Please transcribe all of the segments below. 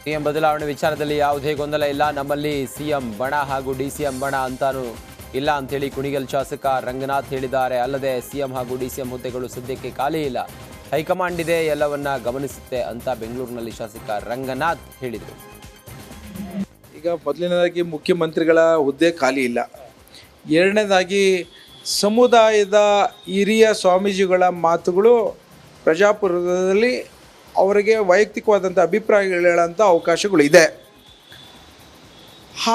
CM ಬದಲಾವಣೆ ವಿಚಾರದಲ್ಲಿ ಯಾವುದೇ ಗೊಂದಲ ಇಲ್ಲ. ನಮ್ಮಲ್ಲಿ ಸಿಎಂ ಬಣ ಹಾಗೂ ಡಿಸಿಎಂ ಬಣ ಅಂತಾನೂ ಇಲ್ಲ ಅಂತೇಳಿ ಕುಣಿಗಲ್ ಶಾಸಕ ರಂಗನಾಥ್ ಹೇಳಿದ್ದಾರೆ. ಅಲ್ಲದೆ ಸಿಎಂ ಹಾಗೂ ಡಿಸಿಎಂ ಹುದ್ದೆಗಳು ಸದ್ಯಕ್ಕೆ ಖಾಲಿ ಇಲ್ಲ, ಹೈಕಮಾಂಡ್ ಇದೆ, ಎಲ್ಲವನ್ನ ಗಮನಿಸುತ್ತೆ ಅಂತ ಬೆಂಗಳೂರಿನಲ್ಲಿ ಶಾಸಕ ರಂಗನಾಥ್ ಹೇಳಿದರು. ಈಗ ಮೊದಲನೇದಾಗಿ ಮುಖ್ಯಮಂತ್ರಿಗಳ ಹುದ್ದೆ ಖಾಲಿ ಇಲ್ಲ. ಎರಡನೇದಾಗಿ ಸಮುದಾಯದ ಹಿರಿಯ ಸ್ವಾಮೀಜಿಗಳ ಮಾತುಗಳು ಪ್ರಜಾಪ್ರಭುತ್ವದಲ್ಲಿ ಅವರಿಗೆ ವೈಯಕ್ತಿಕವಾದಂಥ ಅಭಿಪ್ರಾಯಗಳು ಹೇಳೋಂಥ ಅವಕಾಶಗಳು ಇದೆ.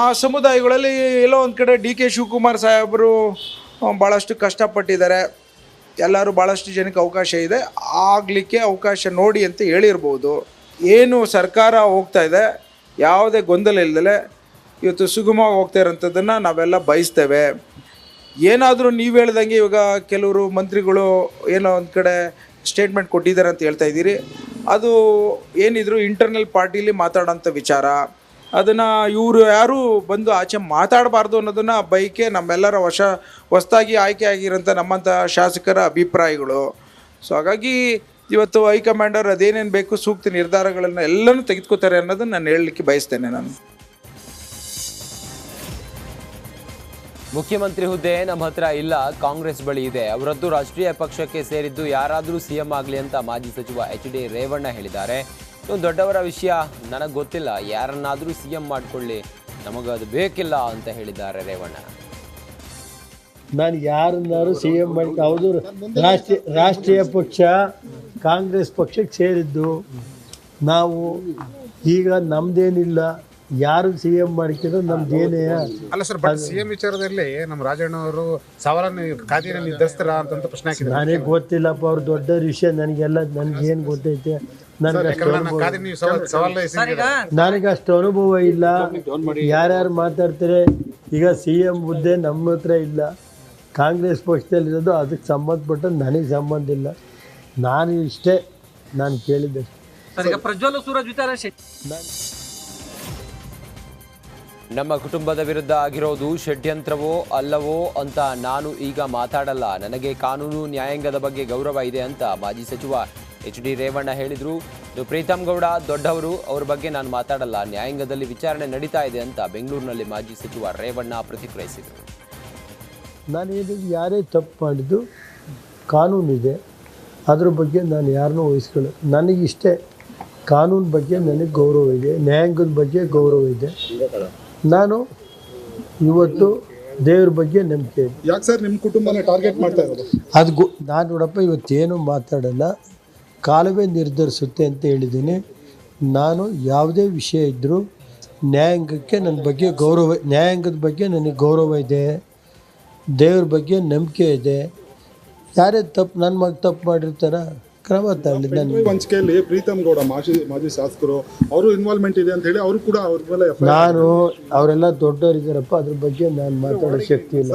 ಆ ಸಮುದಾಯಗಳಲ್ಲಿ ಎಲ್ಲೋ ಒಂದು ಕಡೆ ಡಿ ಕೆ ಶಿವಕುಮಾರ್ ಸಾಹೇಬರು ಭಾಳಷ್ಟು ಕಷ್ಟಪಟ್ಟಿದ್ದಾರೆ, ಎಲ್ಲರೂ ಭಾಳಷ್ಟು ಜನಕ್ಕೆ ಅವಕಾಶ ಇದೆ, ಆಗಲಿಕ್ಕೆ ಅವಕಾಶ ನೋಡಿ ಅಂತ ಹೇಳಿರ್ಬೋದು. ಏನು ಸರ್ಕಾರ ಹೋಗ್ತಾ ಇದೆ ಯಾವುದೇ ಗೊಂದಲ ಇಲ್ಲದೆ ಇವತ್ತು ಸುಗಮವಾಗಿ ಹೋಗ್ತಾ ಇರೋಂಥದ್ದನ್ನು ನಾವೆಲ್ಲ ಬಯಸ್ತೇವೆ. ಏನಾದರೂ ನೀವು ಹೇಳ್ದಂಗೆ ಇವಾಗ ಕೆಲವರು ಮಂತ್ರಿಗಳು ಏನೋ ಒಂದು ಕಡೆ ಸ್ಟೇಟ್ಮೆಂಟ್ ಕೊಟ್ಟಿದ್ದಾರೆ ಅಂತ ಹೇಳ್ತಾ ಇದ್ದೀರಿ, ಅದು ಏನಿದ್ರು ಇಂಟರ್ನಲ್ ಪಾರ್ಟಿಲಿ ಮಾತಾಡೋಂಥ ವಿಚಾರ. ಅದನ್ನು ಇವರು ಯಾರೂ ಬಂದು ಆಚೆ ಮಾತಾಡಬಾರ್ದು ಅನ್ನೋದನ್ನು ಬೈಕೆ ನಮ್ಮೆಲ್ಲರ ಹೊಸದಾಗಿ ಆಯ್ಕೆ ಆಗಿರೋಂಥ ನಮ್ಮಂಥ ಶಾಸಕರ ಅಭಿಪ್ರಾಯಗಳು. ಸೊ ಹಾಗಾಗಿ ಇವತ್ತು ಹೈಕಮಾಂಡರ್ ಅದೇನೇನು ಬೇಕು ಸೂಕ್ತ ನಿರ್ಧಾರಗಳನ್ನು ಎಲ್ಲನೂ ತೆಗೆದುಕೋತಾರೆ ಅನ್ನೋದನ್ನು ನಾನು ಹೇಳಲಿಕ್ಕೆ ಬಯಸ್ತೇನೆ. ನಾನು ಮುಖ್ಯಮಂತ್ರಿ ಹುದ್ದೆ ನಮ್ಮ ಹತ್ರ ಇಲ್ಲ, ಕಾಂಗ್ರೆಸ್ ಬಳಿ ಇದೆ. ಅವರದ್ದು ರಾಷ್ಟ್ರೀಯ ಪಕ್ಷಕ್ಕೆ ಸೇರಿದ್ದು, ಯಾರಾದರೂ ಸಿಎಂ ಆಗಲಿ ಅಂತ ಮಾಜಿ ಸಚಿವ ಎಚ್.ಡಿ. ರೇವಣ್ಣ ಹೇಳಿದ್ದಾರೆ. ದೊಡ್ಡವರ ವಿಷಯ ನನಗೆ ಗೊತ್ತಿಲ್ಲ, ಯಾರನ್ನಾದರೂ ಸಿಎಂ ಮಾಡಿಕೊಳ್ಳಿ, ನಮಗದು ಬೇಕಿಲ್ಲ ಅಂತ ಹೇಳಿದ್ದಾರೆ ರೇವಣ್ಣ. ನಾನು ಯಾರನ್ನಾರು ಸಿ ಎಂ ಮಾಡಿ, ಹೌದು ರಾಷ್ಟ್ರೀಯ ಪಕ್ಷ ಕಾಂಗ್ರೆಸ್ ಪಕ್ಷಕ್ಕೆ ಸೇರಿದ್ದು ನಾವು. ಈಗ ನಮ್ದೇನಿಲ್ಲ, ಯಾರು ಸಿ ಎಂ ಮಾಡ್ಕಿದ್ರು ನಮ್ದೇನೇ ಅಲ್ಲ ಸರ್. ಬಟ್ ಸಿಎಂ ವಿಚಾರದಲ್ಲಿ ನಮ್ಮ ರಾಜಣ್ಣ ಅವರು ಸವಾಲನ್ನು ಖಾತೆಯನ್ನು ನಿರ್ಧರಿಸ್ತಾರ ಅಂತ ಪ್ರಶ್ನೆ ಹಾಕಿದ್ರು. ನನಗೆ ಗೊತ್ತಿಲ್ಲಪ್ಪ, ಅವ್ರು ದೊಡ್ಡ ವಿಷಯ. ನನಗೇನು ಗೊತ್ತೈತೆ? ನನಗೆ ಅಷ್ಟು ಅನುಭವ ಇಲ್ಲ. ಯಾರ್ಯಾರು ಮಾತಾಡ್ತಾರೆ ಈಗ ಸಿ ಎಂ ಹುದ್ದೆ ನಮ್ಮ ಹತ್ರ ಇಲ್ಲ, ಕಾಂಗ್ರೆಸ್ ಪಕ್ಷದಲ್ಲಿರೋದು, ಅದಕ್ಕೆ ಸಂಬಂಧಪಟ್ಟ ನನಗೆ ಸಂಬಂಧ ಇಲ್ಲ. ನಾನು ಇಷ್ಟೇ ನಾನು ಕೇಳಿದ್ದೆ. ಪ್ರಜ್ವಲ್ ಸೂರಜ್ ವಿಚಾರ ನಮ್ಮ ಕುಟುಂಬದ ವಿರುದ್ಧ ಆಗಿರೋದು ಷಡ್ಯಂತ್ರವೋ ಅಲ್ಲವೋ ಅಂತ ನಾನು ಈಗ ಮಾತಾಡಲ್ಲ. ನನಗೆ ಕಾನೂನು ನ್ಯಾಯಾಂಗದ ಬಗ್ಗೆ ಗೌರವ ಇದೆ ಅಂತ ಮಾಜಿ ಸಚಿವ ಎಚ್.ಡಿ. ರೇವಣ್ಣ ಹೇಳಿದರು. ಪ್ರೀತಮ್ ಗೌಡ ದೊಡ್ಡವರು, ಅವ್ರ ಬಗ್ಗೆ ನಾನು ಮಾತಾಡಲ್ಲ, ನ್ಯಾಯಾಂಗದಲ್ಲಿ ವಿಚಾರಣೆ ನಡೀತಾ ಇದೆ ಅಂತ ಬೆಂಗಳೂರಿನಲ್ಲಿ ಮಾಜಿ ಸಚಿವ ರೇವಣ್ಣ ಪ್ರತಿಕ್ರಿಯಿಸಿದರು. ನಾನು ಹೇಳಿದ್ದು ಯಾರೇ ತಪ್ಪು ಮಾಡಿದ್ದು ಕಾನೂನಿದೆ, ಅದ್ರ ಬಗ್ಗೆ ನಾನು ಯಾರನ್ನೂ ವಹಿಸ್ಕೊಳ್ಳೋ. ನನಗಿಷ್ಟೇ ಕಾನೂನು ಬಗ್ಗೆ ನನಗೆ ಗೌರವ ಇದೆ, ನ್ಯಾಯಾಂಗದ ಬಗ್ಗೆ ಗೌರವ ಇದೆ. ನಾನು ಇವತ್ತು ದೇವ್ರ ಬಗ್ಗೆ ನಂಬಿಕೆ ಇದೆ. ಯಾಕೆ ಸರ್ ನಿಮ್ಮ ಕುಟುಂಬನ ಟಾರ್ಗೆಟ್ ಮಾಡ್ತಾ ಇರೋದು? ಅದು ನಾನು ನೋಡಪ್ಪ ಇವತ್ತೇನು ಮಾತಾಡಲ್ಲ, ಕಾಲವೇ ನಿರ್ಧರಿಸುತ್ತೆ ಅಂತ ಹೇಳಿದ್ದೀನಿ. ನಾನು ಯಾವುದೇ ವಿಷಯ ಇದ್ದರೂ ನ್ಯಾಯಾಂಗಕ್ಕೆ ನನ್ನ ಬಗ್ಗೆ ಗೌರವ, ನ್ಯಾಯಾಂಗದ ಬಗ್ಗೆ ನನಗೆ ಗೌರವ ಇದೆ, ದೇವ್ರ ಬಗ್ಗೆ ನಂಬಿಕೆ ಇದೆ. ಯಾರೇ ತಪ್ಪು ನನ್ನ ಮಗ ತಪ್ಪು ಮಾಡಿರ್ತಾರ ಕ್ರಮ ತಗೊಳ್ಳಿ. ಹಂಚಿಕೆಯಲ್ಲಿ ಪ್ರೀತಮ್ ಗೌಡ ಮಾಜಿ ಶಾಸಕರು ಅವರು ಇನ್ವಾಲ್ವ್ಮೆಂಟ್ ಇದೆ ಅಂತ ಹೇಳಿ ಅವರು ಕೂಡ ಅವ್ರ ಮೇಲೆ ನಾನು ಅವರೆಲ್ಲ ದೊಡ್ಡವರಿದ್ದಾರಪ್ಪ, ಅದ್ರ ಬಗ್ಗೆ ನಾನು ಮಾತಾಡೋ ಶಕ್ತಿ ಇಲ್ಲ.